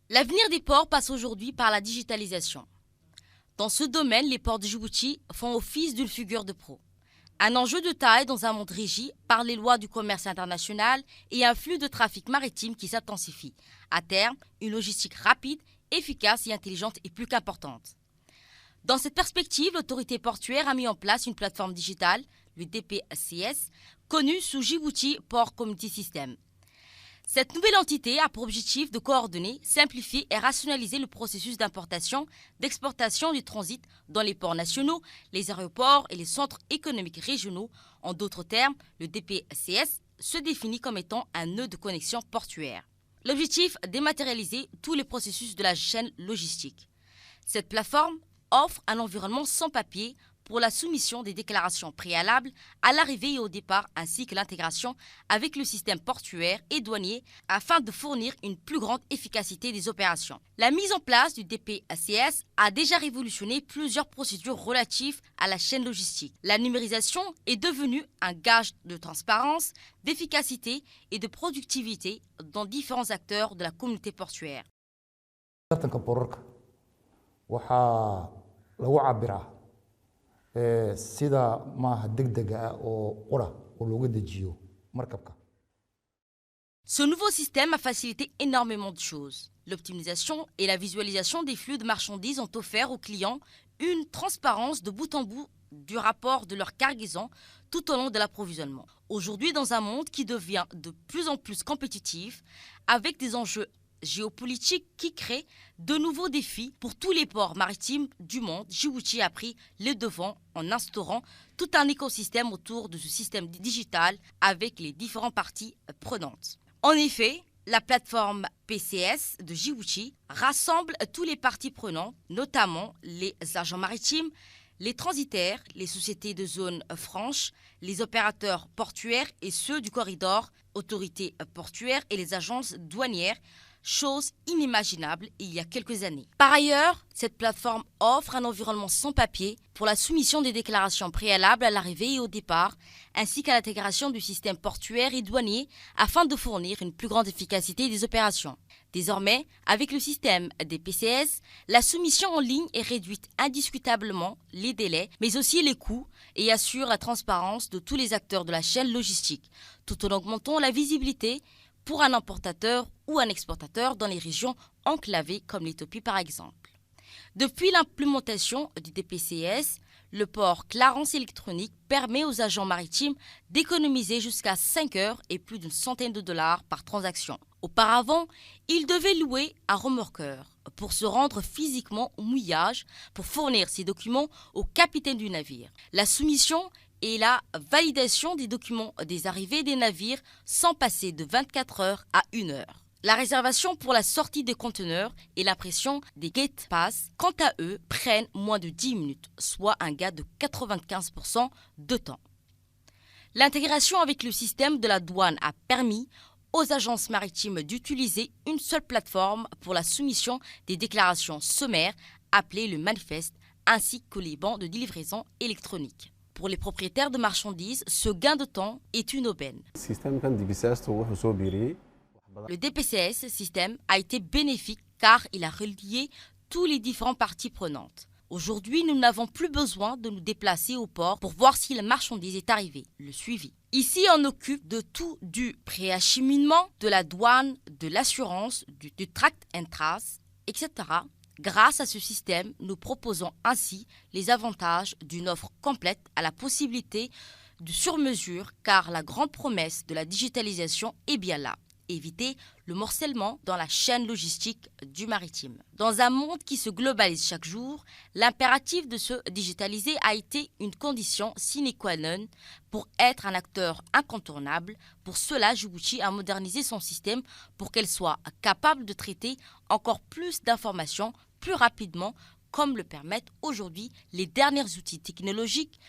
L'avenir des ports passe aujourd'hui par la digitalisation. Dans ce domaine, les ports de Djibouti font office d'une figure de proue. Un enjeu de taille dans un monde régi par les lois du commerce international et un flux de trafic maritime qui s'intensifie. À terme, une logistique rapide, efficace et intelligente est plus qu'importante. Dans cette perspective, l'autorité portuaire a mis en place une plateforme digitale, le DPCS, connue sous Djibouti Port Community System. Cette nouvelle entité a pour objectif de coordonner, simplifier et rationaliser le processus d'importation, d'exportation du transit dans les ports nationaux, les aéroports et les centres économiques régionaux. En d'autres termes, le DPCS se définit comme étant un nœud de connexion portuaire. L'objectif, dématérialiser tous les processus de la chaîne logistique. Cette plateforme offre un environnement sans papier pour la soumission des déclarations préalables à l'arrivée et au départ ainsi que l'intégration avec le système portuaire et douanier afin de fournir une plus grande efficacité des opérations. La mise en place du DPCS a déjà révolutionné plusieurs procédures relatives à la chaîne logistique. La numérisation est devenue un gage de transparence, d'efficacité et de productivité dans différents acteurs de la communauté portuaire. sida maaha degdega ah oo qura oo looga dejiyo markabka. Ce nouveau système a facilité énormément de choses. L'optimisation et la visualisation des flux de marchandises ont offert aux clients une transparence de bout en bout du rapport de leur cargaison tout au long de l'approvisionnement. Aujourd'hui, dans un monde qui devient de plus en plus compétitif, avec des enjeux géopolitique qui crée de nouveaux défis pour tous les ports maritimes du monde, Djibouti a pris les devants en instaurant tout un écosystème autour de ce système digital avec les différentes parties prenantes. En effet, la plateforme PCS de Djibouti rassemble tous les parties prenantes, notamment les agents maritimes, les transitaires, les sociétés de zone franche, les opérateurs portuaires et ceux du corridor, autorités portuaires et les agences douanières, chose inimaginable il y a quelques années. Par ailleurs, cette plateforme offre un environnement sans papier pour la soumission des déclarations préalables à l'arrivée et au départ, ainsi qu'à l'intégration du système portuaire et douanier afin de fournir une plus grande efficacité des opérations. Désormais, avec le système des PCS, la soumission en ligne est réduite indiscutablement les délais, mais aussi les coûts et assure la transparence de tous les acteurs de la chaîne logistique, tout en augmentant la visibilité pour un importateur ou un exportateur dans les régions enclavées comme l'Éthiopie par exemple. Depuis l'implémentation du DPCS, le port Clarence électronique permet aux agents maritimes d'économiser jusqu'à 5 heures et plus d'une centaine de dollars par transaction. Auparavant, ils devaient louer un remorqueur pour se rendre physiquement au mouillage pour fournir ces documents au capitaine du navire. La soumission et la validation des documents des arrivées des navires sans passer de 24 heures à 1 heure. La réservation pour la sortie des conteneurs et la pression des gate pass, quant à eux, prennent moins de 10 minutes, soit un gain de 95% de temps. L'intégration avec le système de la douane a permis aux agences maritimes d'utiliser une seule plateforme pour la soumission des déclarations sommaires, appelées le manifeste, ainsi que les bancs de livraison électronique. Pour les propriétaires de marchandises, ce gain de temps est une aubaine. Le DPCS système a été bénéfique car il a relié tous les différentes parties prenantes. Aujourd'hui, nous n'avons plus besoin de nous déplacer au port pour voir si la marchandise est arrivée, le suivi. Ici, on occupe de tout du préacheminement, de la douane, de l'assurance, du tract and trace, etc. Grâce à ce système, nous proposons ainsi les avantages d'une offre complète à la possibilité de sur-mesure car la grande promesse de la digitalisation est bien là. Éviter le morcellement dans la chaîne logistique du maritime. Dans un monde qui se globalise chaque jour, l'impératif de se digitaliser a été une condition sine qua non pour être un acteur incontournable. Pour cela, Djibouti a modernisé son système pour qu'elle soit capable de traiter encore plus d'informations plus rapidement, comme le permettent aujourd'hui les derniers outils technologiques